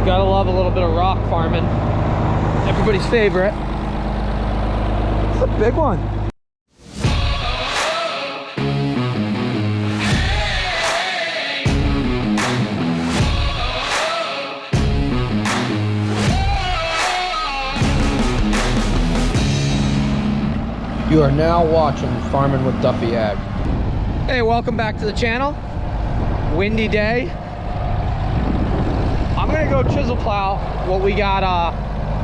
Gotta love a little bit of rock farming. Everybody's favorite. It's a big one. You are now watching Farming with Duffy Ag. Hey, welcome back to the channel. Windy day. I'm gonna go chisel plow what we got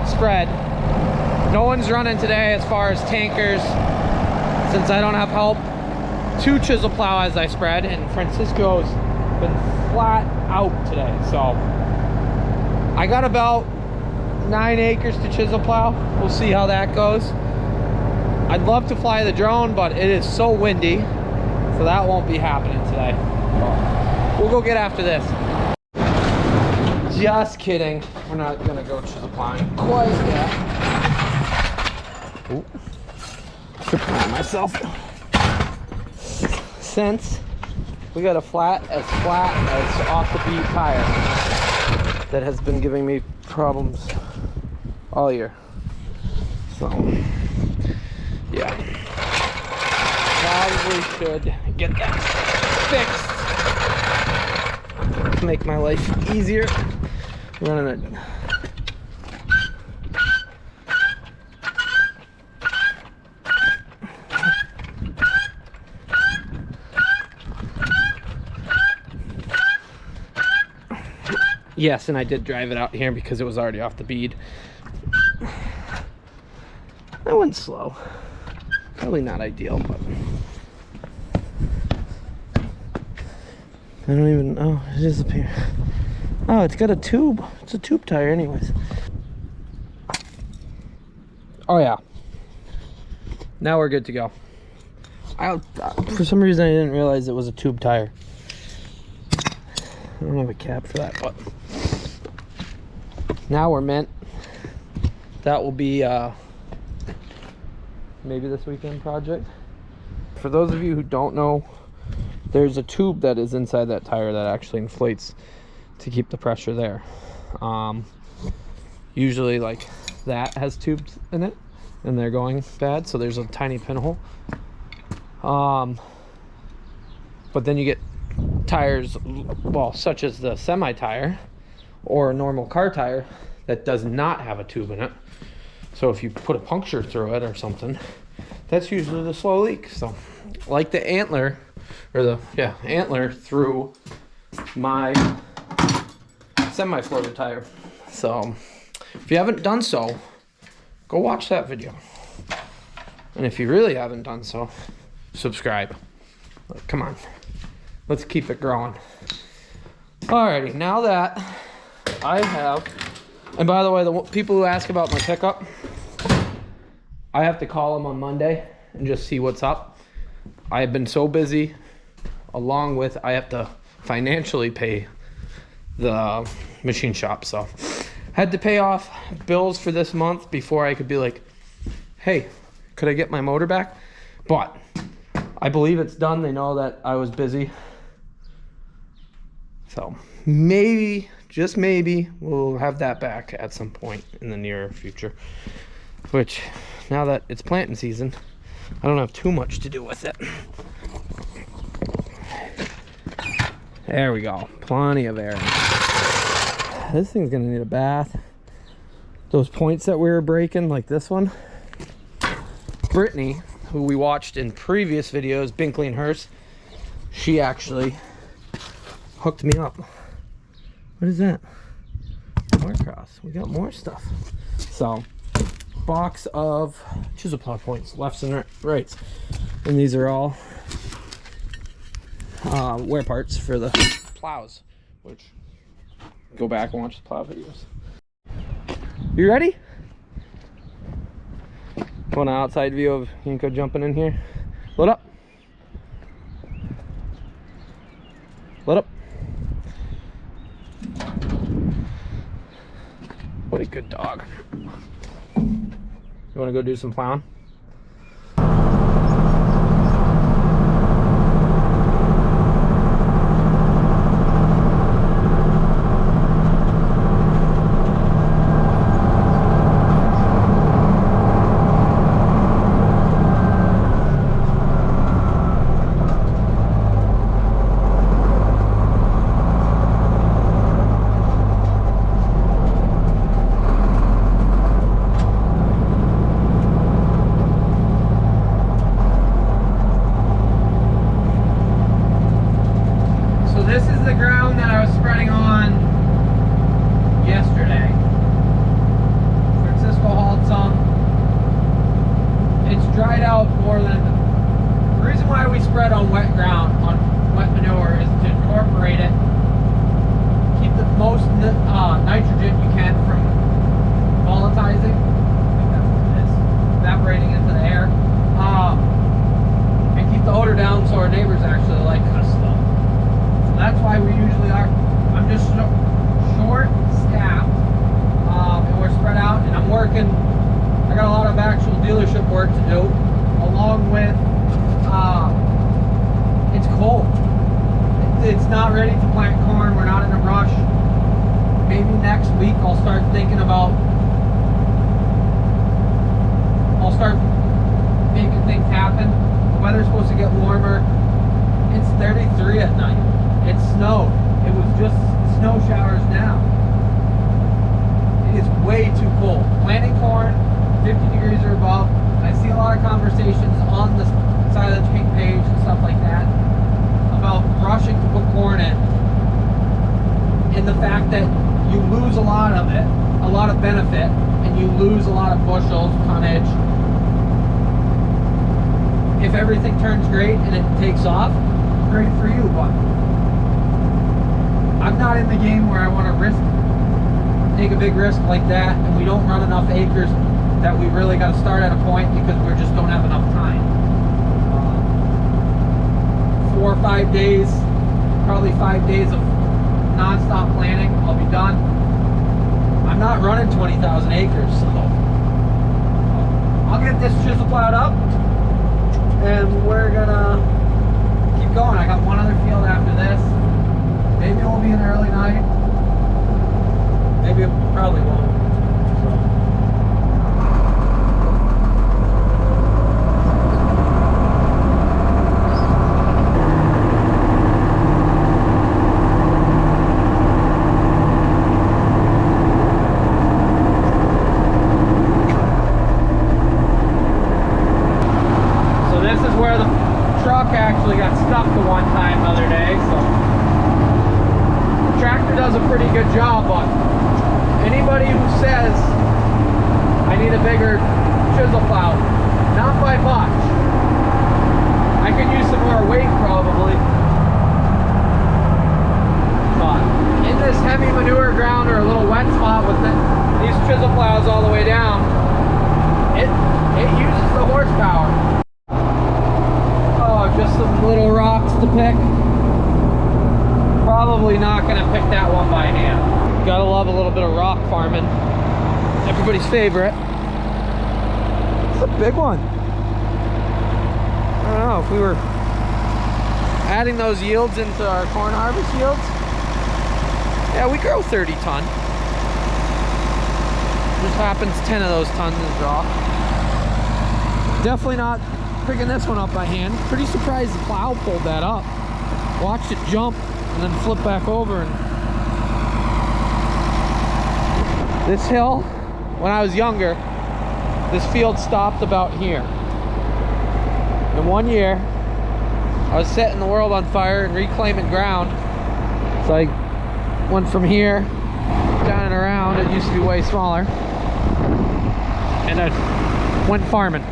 spread. No one's running today as far as tankers, since I don't have help to chisel plow as I spread, and Francisco's been flat out today. So I got about 9 acres to chisel plow. We'll see how that goes. I'd love to fly the drone, but it is so windy, so that won't be happening today. We'll go get after this. Just kidding. We're not gonna go chisel plowing quite yet. Ooh. Tripping on myself. Since we got a flat as off the beat tire that has been giving me problems all year. So yeah, probably should get that fixed to make my life easier running it. Yes, and I did drive it out here because it was already off the bead. I went slow. Probably not ideal, but I don't even know. It disappeared. Oh, it's got a tube. It's a tube tire anyways. Oh yeah. Now we're good to go. For some reason I didn't realize it was a tube tire. I don't have a cap for that, but now we're mint. That will be maybe this weekend project. For those of you who don't know, there's a tube that is inside that tire that actually inflates to keep the pressure there. Usually like that has tubes in it and they're going bad, so there's a tiny pinhole. But then you get tires, well, such as the semi tire or a normal car tire that does not have a tube in it. So if you put a puncture through it or something, that's usually the slow leak. So like the antler, or the antler through my semi-floater tire. So if you haven't done so, go watch that video. And if you really haven't done so, subscribe. Come on, let's keep it growing. Alrighty, now that I have, and by the way, the people who ask about my pickup, I have to call them on Monday and just see what's up. I have been so busy, along with I have to financially pay the machine shop. So had to pay off bills for this month before I could be like, hey, could I get my motor back? But I believe it's done. They know that I was busy. So maybe, just maybe, we'll have that back at some point in the near future. Which, now that it's planting season, I don't have too much to do with it. There we go. Plenty of air. This thing's gonna need a bath. Those points that we were breaking, like this one. Brittany, who we watched in previous videos, Binkley and Hurst, she actually hooked me up. What is that? More cross. We got more stuff. So, box of chisel plow points, lefts and rights, and these are all wear parts for the plows, which go back and watch the plow videos. You ready? Want an outside view of Yinko jumping in here? Load up. Load up. What a good dog. You want to go do some plowing? nitrogen you can from volatilizing. I think that's what it is. Evaporating into the air. And keep the odor down so our neighbors actually like us though. So that's why we usually are. I'm just short staffed. And we're spread out, and I'm working. I got a lot of actual dealership work to do, along with it's cold. It's not ready to plant corn. We're not in a rush. Maybe next week I'll start thinking about. I'll start making things happen. The weather's supposed to get warmer. It's 33 at night. It snowed. It was just snow showers now. It is way too cold. Planting corn, 50 degrees or above. And I see a lot of conversations on the silage page and stuff like that about rushing to put corn in. And the fact that you lose a lot of it, a lot of benefit, and you lose a lot of bushels, tonnage. If everything turns great and it takes off, great for you, but I'm not in the game where I want to take a big risk like that, and we don't run enough acres that we really got to start at a point because we just don't have enough time. 4 or 5 days, probably 5 days of non-stop planting, I'll be done. I'm not running 20,000 acres, so I'll get this chisel plowed up, and we're gonna keep going. I got one other field after this. Maybe it will be an early night. Maybe it probably won't. So this is where the truck actually got stuck the one time the other day. So the tractor does a pretty good job, but anybody who says I need a bigger chisel plow, not by much. I could use some more weight probably. But in this heavy manure ground or a little wet spot with these chisel plows all the way down, it uses the horsepower. Oh, just some little rocks to pick. Probably not going to pick that one by hand. Gotta love a little bit of rock farming. Everybody's favorite. It's a big one. I don't know if we were adding those yields into our corn harvest yields. Yeah, we grow 30 ton. Just happens 10 of those tons is rock. Definitely not picking this one up by hand. Pretty surprised the plow pulled that up. Watched it jump and then flip back over. And this hill, when I was younger, this field stopped about here. In 1 year, I was setting the world on fire and reclaiming ground. So I went from here down and around. It used to be way smaller. And I went farming.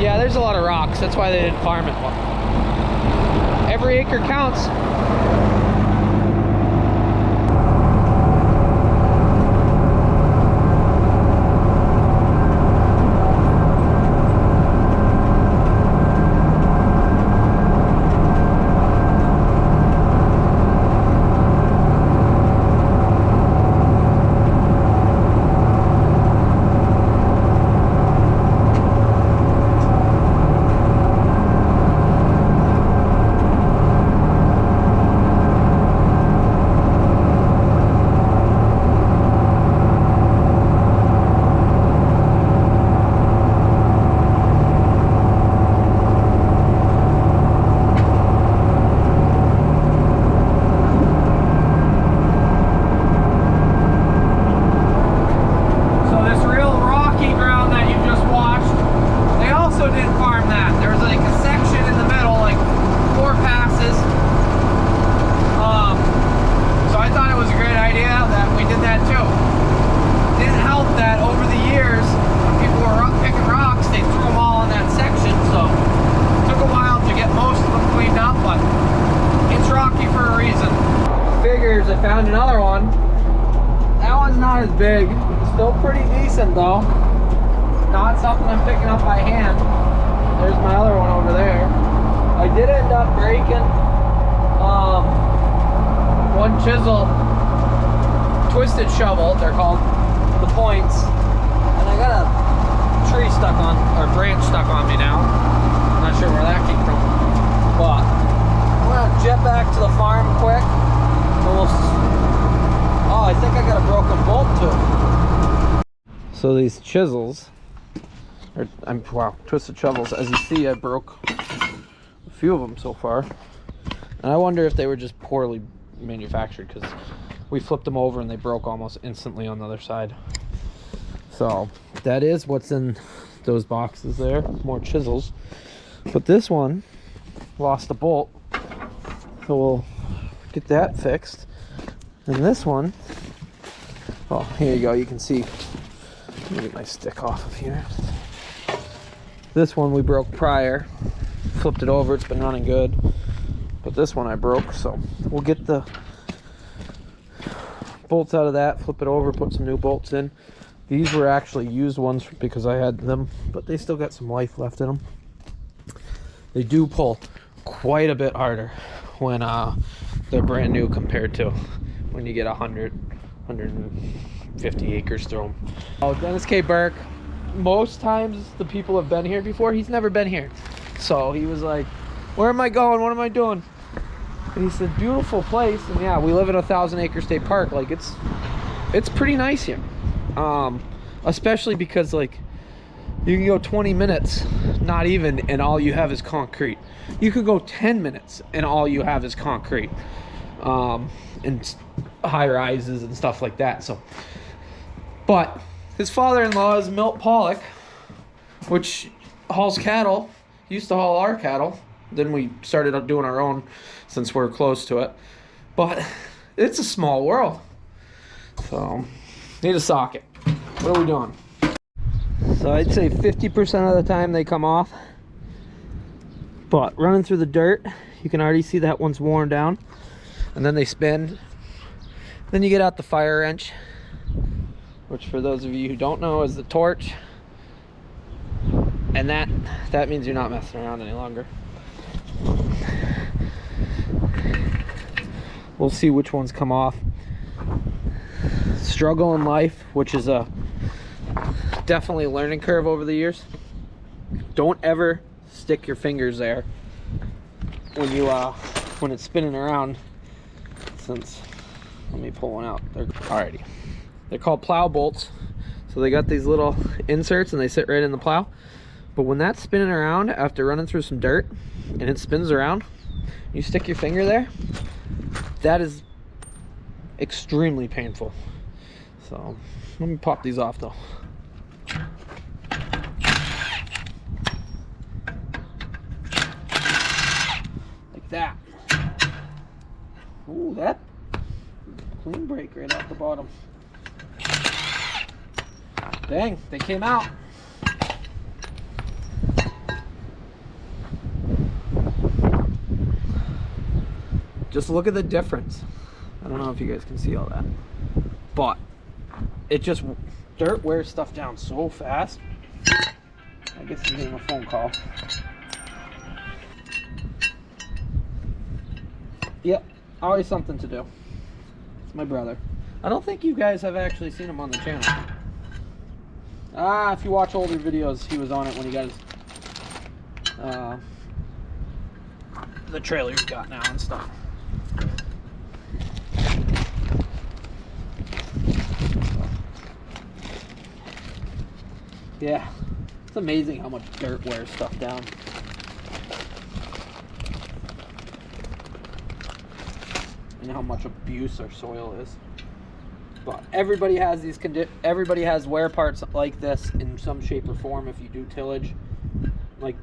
Yeah, there's a lot of rocks. That's why they didn't farm it. Every acre counts. other one. That one's not as big. It's still pretty decent though. Not something I'm picking up by hand. There's my other one over there. I did end up breaking one chisel twisted shovel, they're called, the points, and I got a tree stuck on, or branch stuck on me now. I'm not sure where that came from, but I'm gonna jet back to the farm quick. Oh, I think I got a broken bolt too. So these chisels, or wow, twisted shovels, as you see, I broke a few of them so far. And I wonder if they were just poorly manufactured, because we flipped them over and they broke almost instantly on the other side. So that is what's in those boxes there, more chisels. But this one lost a bolt, so we'll get that fixed. And this one, oh, here you go, you can see. Let me get my stick off of here. This one we broke prior, flipped it over, it's been running good. But this one I broke, so we'll get the bolts out of that, flip it over, put some new bolts in. These were actually used ones because I had them, but they still got some life left in them. They do pull quite a bit harder when they're brand new compared to when you get 150 acres through them. Oh, Dennis K. Burke, most times the people have been here before. He's never been here, so he was like, where am I going, what am I doing? And he said, beautiful place. And yeah, we live in a 1,000-acre state park. Like, it's pretty nice here, especially because like you can go 20 minutes, not even, and all you have is concrete. You could go 10 minutes and all you have is concrete, and high rises and stuff like that. So, but his father-in-law is Milt Pollock, which hauls cattle, used to haul our cattle. Then we started doing our own since we're close to it. But it's a small world. So, need a socket. What are we doing? So I'd say 50% of the time they come off. But running through the dirt, you can already see that one's worn down. And then they spin. Then you get out the fire wrench, which for those of you who don't know is the torch. And that means you're not messing around any longer. We'll see which ones come off. Struggle in life, which is a definitely learning curve over the years. Don't ever stick your fingers there when you when it's spinning around. Since, let me pull one out. Alrighty. They're called plow bolts. So they got these little inserts and they sit right in the plow. But when that's spinning around after running through some dirt and it spins around, you stick your finger there, that is extremely painful. So let me pop these off though. Like that. Ooh, that clean break right off the bottom. Dang, they came out. Just look at the difference. I don't know if you guys can see all that, but it just, dirt wears stuff down so fast. I guess I'm getting a phone call. Yep, always something to do. It's my brother. I don't think you guys have actually seen him on the channel. If you watch older videos, he was on it when he got his the trailer he's got now and stuff. Yeah, it's amazing how much dirt wears stuff down. And how much abuse our soil is. But everybody has these everybody has wear parts like this in some shape or form if you do tillage. Like,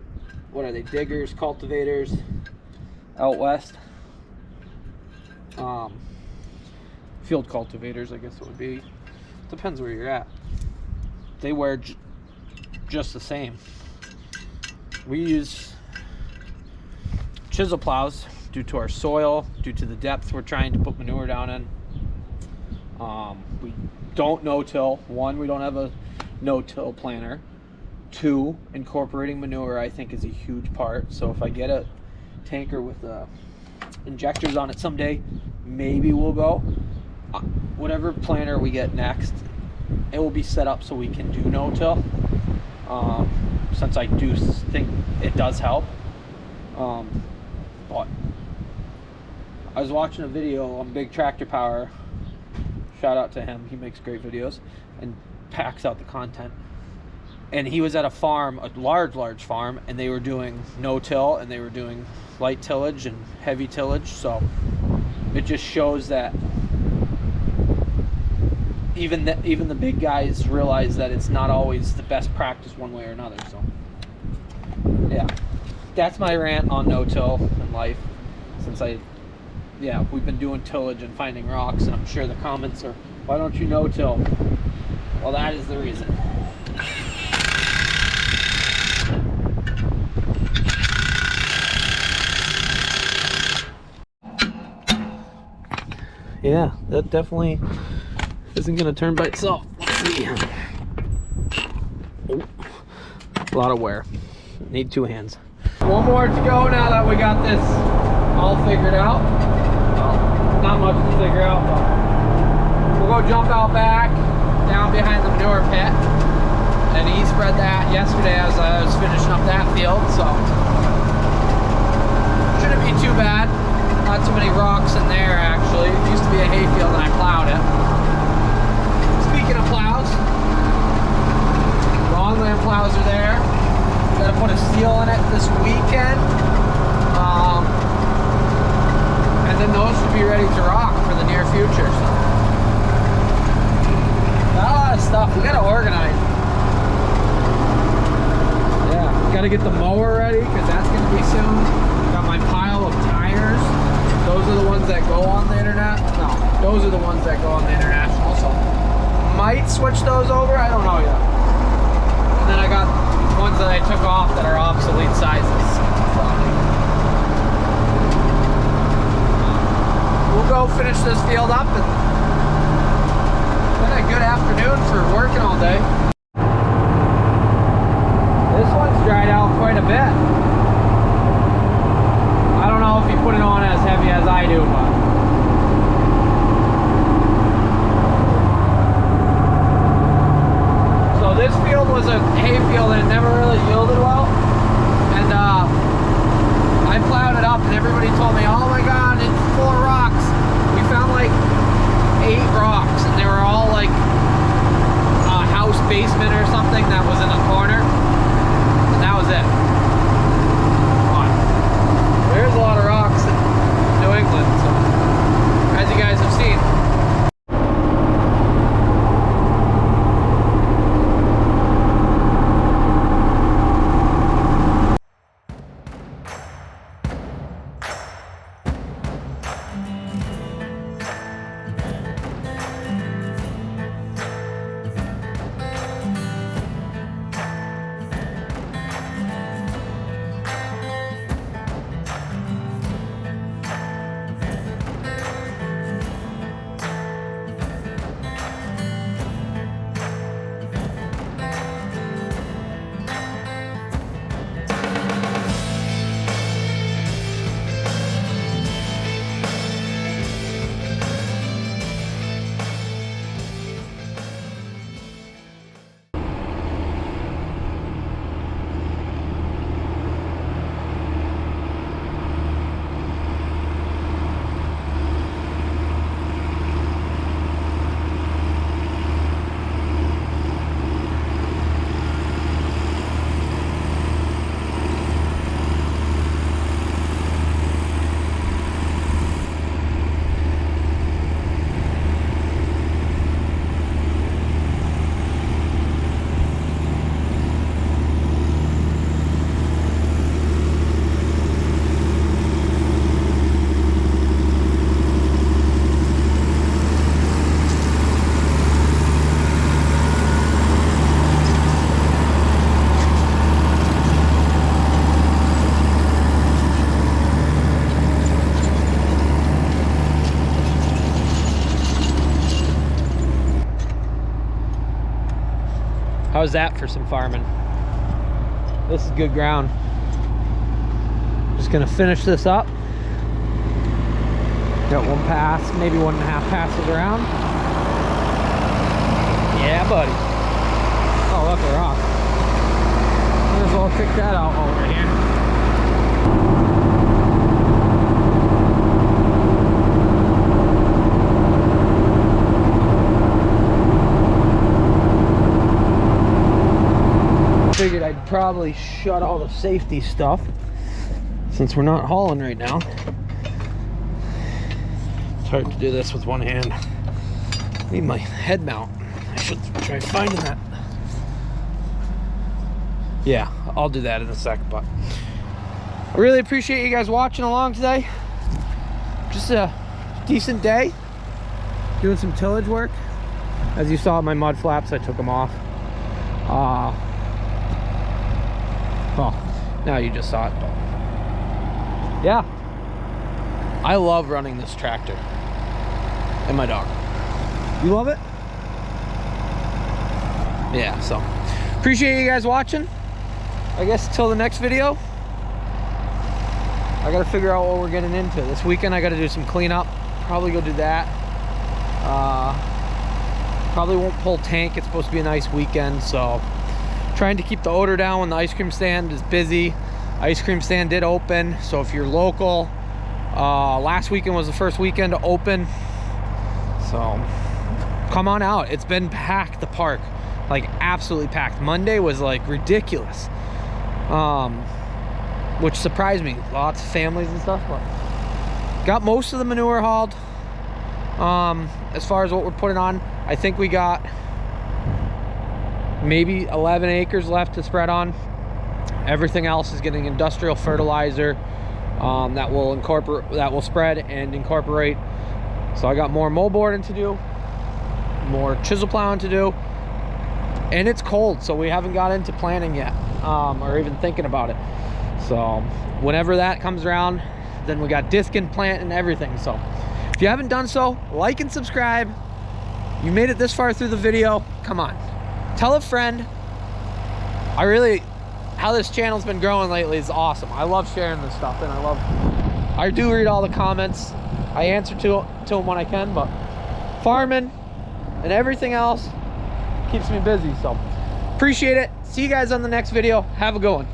what are they? Diggers, cultivators out west. Field cultivators, I guess it would be. Depends where you're at. They wear just the same. We use chisel plows due to our soil, due to the depth we're trying to put manure down in. We don't no-till. One, we don't have a no-till planter. Two, incorporating manure I think is a huge part. So if I get a tanker with injectors on it someday, maybe we'll go. Whatever planter we get next, it will be set up so we can do no-till. Since I do think it does help. But I was watching a video on Big Tractor Power. Shout out to him. He makes great videos and packs out the content. And he was at a farm, a large farm, and they were doing no-till and they were doing light tillage and heavy tillage. So it just shows that even the big guys realize that it's not always the best practice one way or another. So yeah, that's my rant on no-till in life. Since we've been doing tillage and finding rocks, and I'm sure the comments are, why don't you no-till? Well, that is the reason. Yeah, that definitely isn't gonna turn by itself. Let's see. Oh, a lot of wear. Need two hands. One more to go now that we got this all figured out. Well, not much to figure out, but we'll go jump out back, down behind the manure pit. And he spread that yesterday as I was finishing up that field, so shouldn't be too bad. Not too many rocks in there, actually. It used to be a hay field and I plowed it. Speaking of plows, Longland plows are there. Gotta put a seal in it this weekend. And then those should be ready to rock for the near future. So, got a lot of stuff. We gotta organize. Yeah, gotta get the mower ready because that's gonna be soon. Got my pile of tires. Those are the ones that go on the internet. No, those are the ones that go on the international. So might switch those over. I don't know yet. And then I got ones that I took off that are obsolete sizes. We'll go finish this field up, and it's been a good afternoon for working all day. This one's dried out quite a bit. I don't know if you put it on as heavy as I do, but so this field was a hay field and it never really yielded well. And I plowed it up and everybody told me, oh my god, it's full of rocks. We found like 8 rocks and they were all like a house basement or something that was in a corner. And that was it. There's a lot of rocks in New England, so as you guys have seen. How's that for some farming? This is good ground. Just gonna finish this up. Got one pass, maybe 1.5 passes around. Yeah, buddy. Oh, that's a rock. Might as well kick that out while we're here. Figured I'd probably shut all the safety stuff since we're not hauling right now. It's hard to do this with one hand. I need my head mount. I should try finding that. Yeah, I'll do that in a sec, but I really appreciate you guys watching along today. Just a decent day. Doing some tillage work. As you saw, my mud flaps, I took them off. Well, now you just saw it, but yeah, I love running this tractor and my dog. You love it? Yeah, so appreciate you guys watching. I guess till the next video, I gotta figure out what we're getting into. This weekend I gotta do some cleanup, probably go do that. Probably won't pull tank. It's supposed to be a nice weekend, so trying to keep the odor down when the ice cream stand is busy. Ice cream stand did open, so if you're local, last weekend was the first weekend to open, so come on out. It's been packed, the park, like absolutely packed. Monday was like ridiculous, which surprised me. Lots of families and stuff, but got most of the manure hauled. As far as what we're putting on, I think we got maybe 11 acres left to spread on. Everything else is getting industrial fertilizer that will spread and incorporate. So I got more moldboarding to do, more chisel plowing to do, and it's cold, so we haven't got into planning yet, or even thinking about it. So whenever that comes around, then we got disc and plant and everything. So if you haven't done so, like and subscribe. You made it this far through the video, come on. Tell a friend. How this channel's been growing lately is awesome. I love sharing this stuff, and I do read all the comments. I answer to them when I can, but farming and everything else keeps me busy, so appreciate it. See you guys on the next video. Have a good one.